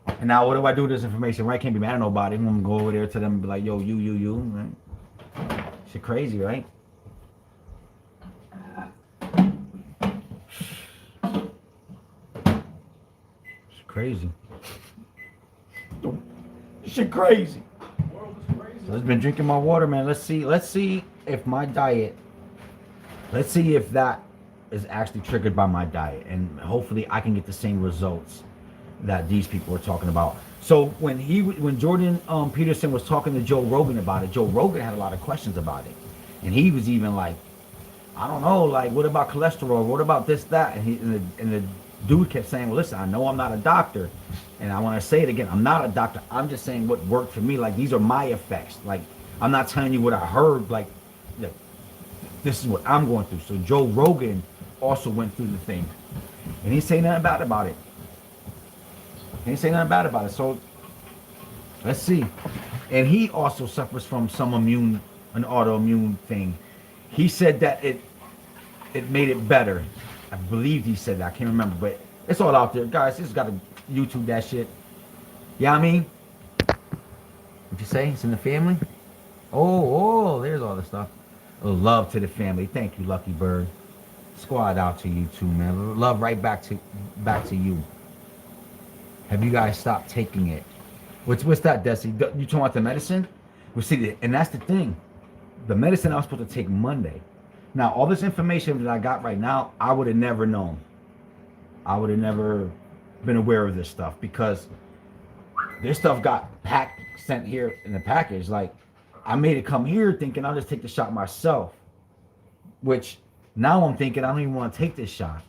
And now what do I do with this information? Right? I can't be mad at nobody. I'm gonna go over there to them and be like, yo, you. Right? Shit crazy, right? Crazy. Shit crazy. So I've been drinking my water, man. Let's see if my diet, let's see if that is actually triggered by my diet. And hopefully I can get the same results that these people were talking about. So when Jordan Peterson was talking to Joe Rogan about it, Joe Rogan had a lot of questions about it, and he was even like, I don't know, like, what about cholesterol? What about this, that? And the dude kept saying, well, listen, I know I'm not a doctor, and I want to say it again, I'm not a doctor. I'm just saying what worked for me. Like, these are my effects. Like, I'm not telling you what I heard. Like, this is what I'm going through. So Joe Rogan also went through the thing, and he didn't say nothing bad about it. He didn't say nothing bad about it. So let's see. And he also suffers from an autoimmune thing. He said that it made it better. I believe he said that. I can't remember, but it's all out there, guys. Just gotta YouTube that shit. Yeah, I mean, what'd you say? It's in the family. Oh, there's all the stuff. Love to the family. Thank you, Lucky Bird. Squad out to you too, man. Love right back to you. Have you guys stopped taking it? What's that, Desi? You talking about the medicine? Well, see, and that's the thing. The medicine I was supposed to take Monday. Now, all this information that I got right now, I would have never known. I would have never been aware of this stuff because this stuff got sent here in the package. Like, I made it come here thinking I'll just take the shot myself. Which now I'm thinking I don't even want to take this shot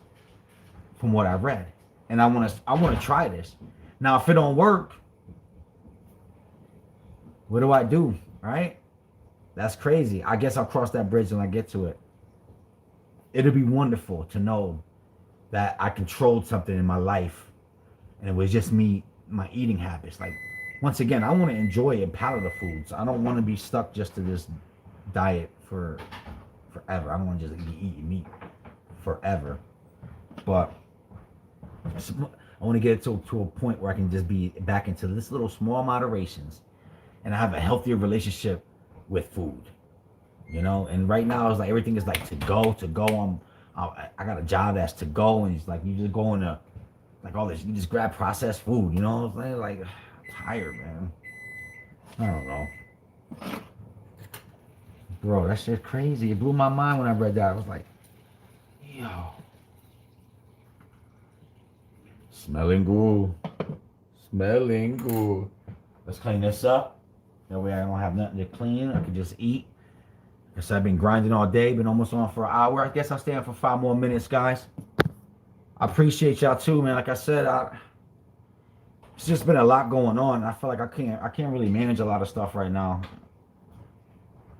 from what I read. And I want to try this. Now, if it don't work, what do I do? Right? That's crazy. I guess I'll cross that bridge when I get to it. It'll be wonderful to know that I controlled something in my life and it was just me, my eating habits. Like, once again, I want to enjoy a palate of foods. I don't want to be stuck just to this diet forever. I don't want to just be eating meat forever. But I want to get to a point where I can just be back into this little small moderations and I have a healthier relationship with food, you know. And right now it's like everything is like to go. I got a job that's to go, and it's like you just go into like all this. You just grab processed food, you know. It's like I'm tired, man. I don't know, bro. That shit's crazy. It blew my mind when I read that. I was like, yo, smelling good. Let's clean this up. That way I don't have nothing to clean. I can just eat. Guess I've been grinding all day. Been almost on for an hour. I guess I'll stay on for 5 more minutes, guys. I appreciate y'all too, man. Like I said, it's just been a lot going on. I feel like I can't really manage a lot of stuff right now.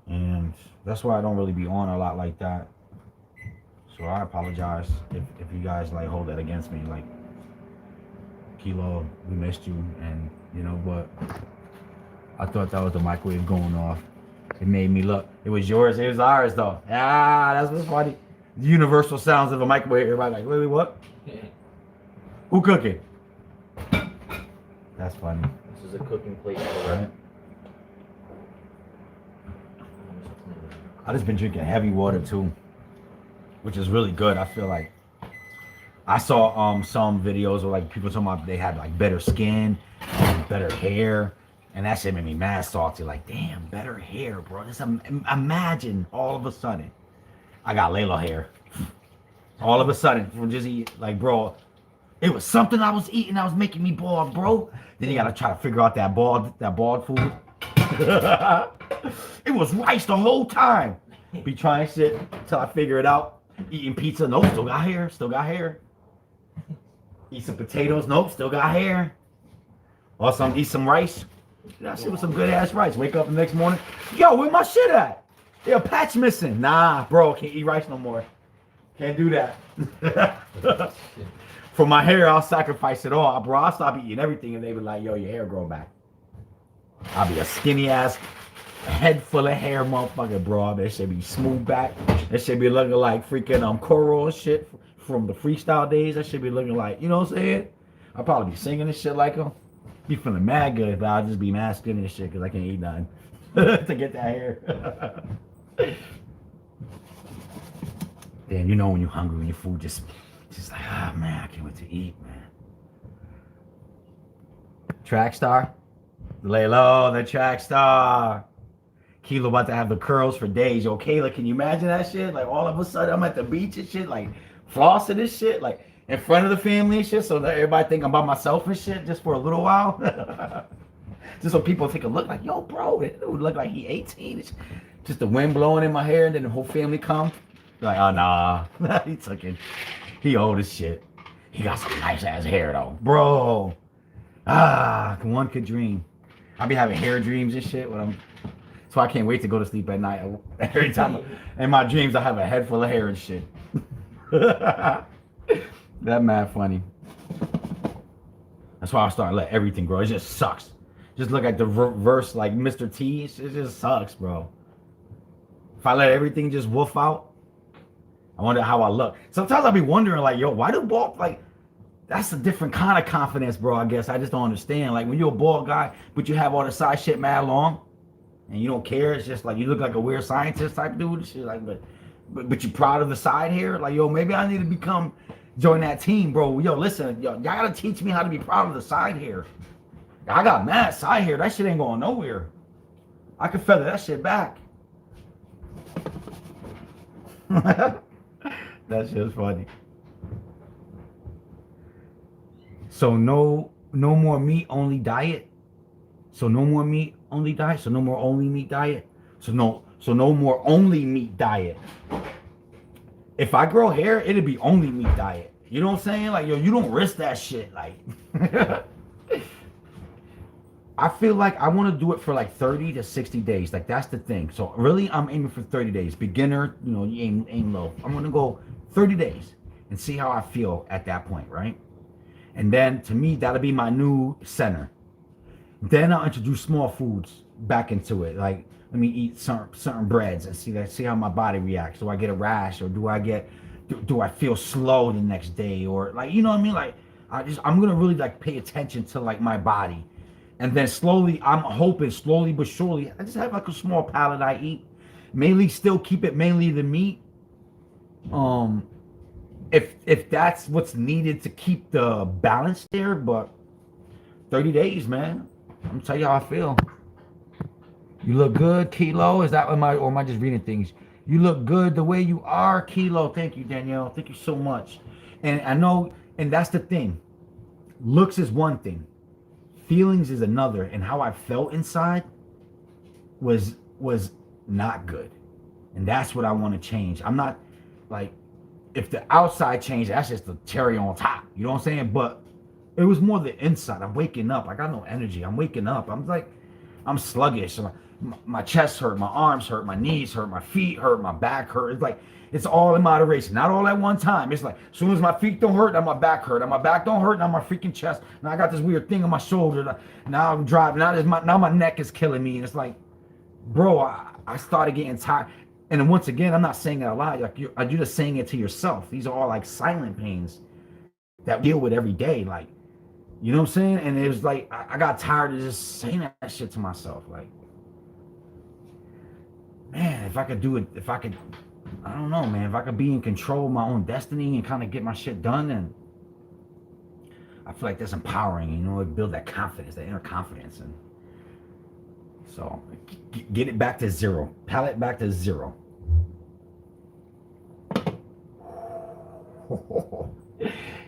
And that's why I don't really be on a lot like that. So I apologize if you guys like hold that against me. Like, Kilo, we missed you, and you know what? I thought that was the microwave going off. It made me look. It was yours. It was ours, though. That's what's funny. The universal sounds of a microwave. Everybody like, really, what? Yeah. Who cooking? That's funny. This is a cooking plate. Right? I just been drinking heavy water too, which is really good. I feel like I saw some videos of like people talking about they had like better skin, better hair. And that shit made me mad salty. Like, damn, better hair, bro. Just imagine all of a sudden, I got Layla hair. All of a sudden, from just eat, like, bro, it was something I was eating that was making me bald, bro. Then you gotta try to figure out that bald food. It was rice the whole time. Be trying shit until I figure it out. Eating pizza, nope, still got hair. Eat some potatoes, nope, still got hair. Or eat some rice. That shit was some good ass rice. Wake up the next morning. Yo, where my shit at? Yeah, patch missing. Nah, bro, can't eat rice no more. Can't do that. For my hair, I'll sacrifice it all. Bro, I'll stop eating everything and they be like, yo, your hair grow back. I'll be a skinny ass, head full of hair motherfucker, bro. That should be smooth back. That should be looking like freaking Coral and shit from the freestyle days. That should be looking like, you know what I'm saying? I'll probably be singing and shit like them. Be feeling mad good, but I'll just be mad skinny and shit because I can't eat nothing to get that hair. Damn, you know when you're hungry, when your food just like, ah, man, I can't wait to eat, man. Track star, lay low, the track star. Kilo about to have the curls for days. Yo, Kayla, can you imagine that shit? Like all of a sudden, I'm at the beach and shit, like flossing and shit, like. in front of the family and shit, so that everybody think I'm by myself and shit, just for a little while. Just so people take a look like, yo, bro, it would look like he 18. It's just the wind blowing in my hair, and then the whole family come. Like, oh nah, he took it. He old as shit. He got some nice ass hair though, bro. One could dream. I be having hair dreams and shit when I'm. So I can't wait to go to sleep at night. Every time in my dreams, I have a head full of hair and shit. That mad funny. That's why I started letting everything grow. It just sucks. Just look at the verse like Mr. T. It just sucks, bro. If I let everything just woof out, I wonder how I look. Sometimes I'll be wondering, like, yo, why do bald, like, that's a different kind of confidence, bro, I guess. I just don't understand. Like, when you're a bald guy, but you have all the side shit mad long, and you don't care, it's just like, you look like a weird scientist type dude and shit, like, but you're proud of the side hair? Like, yo, maybe I need to join that team, bro. Yo, listen, y'all gotta teach me how to be proud of the side hair. I got mad side hair. That shit ain't going nowhere. I can feather that shit back. That shit's funny. So no more meat only diet. So no more meat only diet. So no more only meat diet. So no more only meat diet. If I grow hair, it'd be only meat diet. You know what I'm saying? Like, yo, you don't risk that shit. Like, I feel like I want to do it for like 30 to 60 days. Like, that's the thing. So really, I'm aiming for 30 days. Beginner, you know, you aim low. I'm going to go 30 days and see how I feel at that point, right? And then, to me, that'll be my new center. Then I'll introduce small foods back into it. Like, let me eat certain breads and see how my body reacts. Do I get a rash, or do I feel slow the next day, or like, you know what I mean? Like, I'm gonna really like pay attention to like my body, and then slowly, I'm hoping slowly but surely, I just have like a small palate I eat. Mainly, still keep it mainly the meat. If that's what's needed to keep the balance there, but 30 days, man. I'm gonna tell you how I feel. You look good, Kilo. Is that or am I just reading things? You look good the way you are, Kilo. Thank you, Danielle. Thank you so much. And I know, and that's the thing. Looks is one thing. Feelings is another. And how I felt inside was not good. And that's what I want to change. I'm not like, if the outside changed, that's just the cherry on top. You know what I'm saying? But it was more the inside. I'm waking up. I got no energy. I'm waking up. I'm like, I'm sluggish. My chest hurt. My arms hurt. My knees hurt. My feet hurt. My back hurt. It's like, it's all in moderation. Not all at one time. It's like, as soon as my feet don't hurt, now my back hurt. And my back don't hurt, now my freaking chest. Now I got this weird thing on my shoulder. Now I'm driving. Now my neck is killing me. And it's like, bro, I started getting tired. And then once again, I'm not saying it a lot. Like, you're just saying it to yourself. These are all like silent pains that we deal with every day. Like, you know what I'm saying? And it was like, I got tired of just saying that shit to myself. Like, man, if I could do it, I don't know, man. If I could be in control of my own destiny and kind of get my shit done, and I feel like that's empowering, you know, it build that confidence, that inner confidence. And so get it back to zero. Palette back to zero.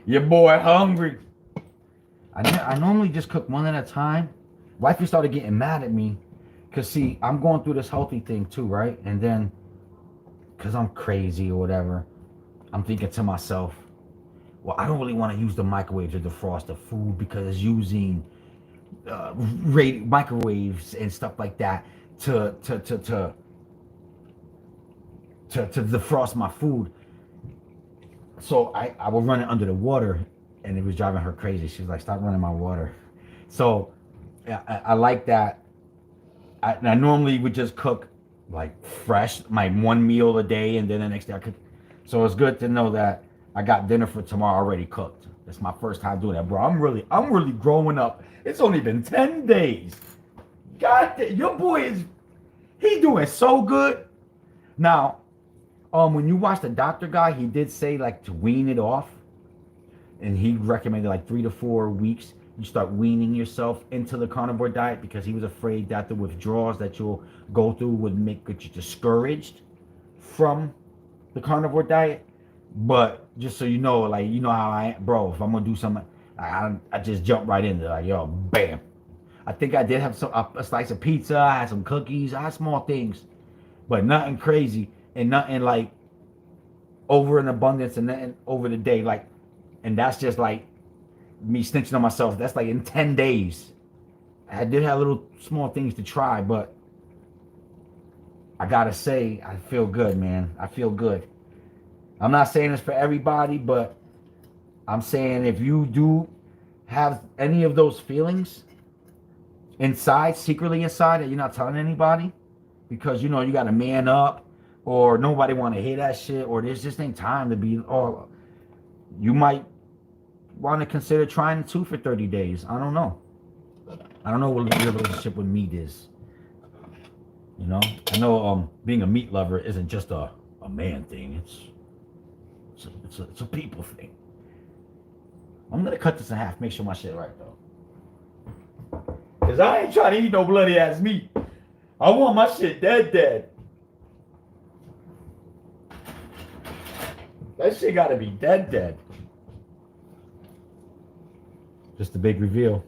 Your boy hungry. I normally just cook one at a time. Wifey started getting mad at me because, see, I'm going through this healthy thing too, right? And then, because I'm crazy or whatever, I'm thinking to myself, well, I don't really want to use the microwave to defrost the food because it's using microwaves and stuff like that to defrost my food. So I would run it under the water, and it was driving her crazy. She was like, stop running my water. So I like that. I normally would just cook like fresh, my one meal a day, and then the next day I cook. So it's good to know that I got dinner for tomorrow already cooked. It's my first time doing that, bro. I'm really growing up. It's only been 10 days. God damn, your boy he doing so good. Now, when you watch the doctor guy, he did say like to wean it off. And he recommended like 3 to 4 weeks. You start weaning yourself into the carnivore diet because he was afraid that the withdrawals that you'll go through would get you discouraged from the carnivore diet. But just so you know, like, you know how I am, bro. If I'm gonna do something, I just jump right into it, like, yo, bam. I think I did have a slice of pizza. I had some cookies. I had small things, but nothing crazy and nothing like over an abundance and nothing over the day. Like, and that's just like me snitching on myself. That's like in 10 days. I did have little small things to try, but I gotta say, I feel good, man. I feel good. I'm not saying this for everybody, but I'm saying if you do have any of those feelings inside, secretly inside, that you're not telling anybody, because you know you gotta man up, or nobody want to hear that shit, or there's just ain't time to be all. You might want to consider trying it too for 30 days. I don't know. I don't know what your relationship with meat is. You know, I know being a meat lover isn't just a man thing. It's a people thing. I'm gonna cut this in half. Make sure my shit right though, cause I ain't trying to eat no bloody ass meat. I want my shit dead. That shit gotta be dead. Just a big reveal.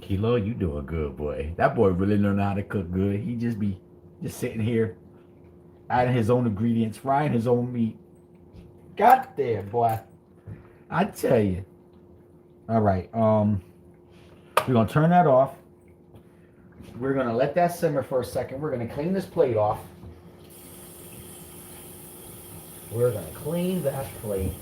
Kilo, you doing good, boy. That boy really learned how to cook good. He just be sitting here, adding his own ingredients, frying his own meat. God damn, boy. I tell you. All right. We're gonna turn that off. We're gonna let that simmer for a second. We're gonna clean this plate off. We're gonna clean that plate.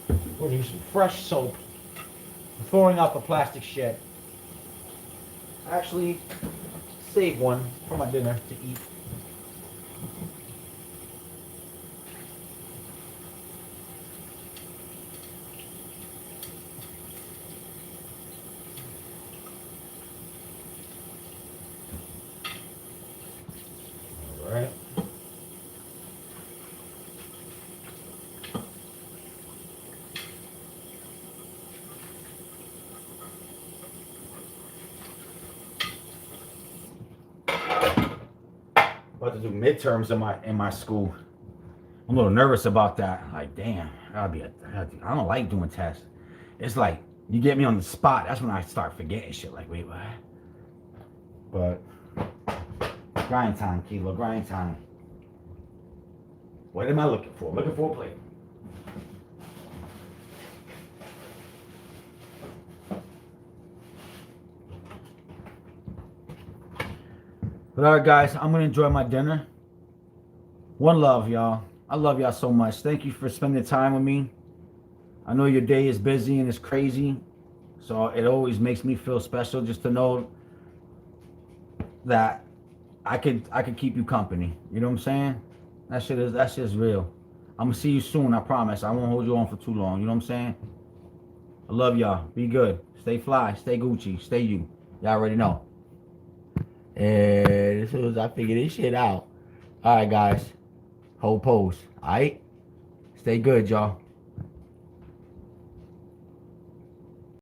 We're gonna use some fresh soap. I'm throwing out the plastic shit. Actually, save one for my dinner to eat. All right. About to do midterms in my school. I'm a little nervous about that. Like, damn, I don't like doing tests. It's like you get me on the spot. That's when I start forgetting shit. Like, wait, what? But grind time, Kilo, grind time. What am I looking for? I'm looking for a plate. But all right, guys, I'm gonna enjoy my dinner. One love, y'all. I love y'all so much. Thank you for spending time with me. I know your day is busy and it's crazy, so it always makes me feel special just to know that I could keep you company. You know what I'm saying? That's just real. I'm gonna see you soon. I promise. I won't hold you on for too long. You know what I'm saying? I love y'all. Be good. Stay fly. Stay Gucci. Stay you. Y'all already know. And as soon as I figure this shit out. All right, guys. Hold pose. All right? Stay good, y'all.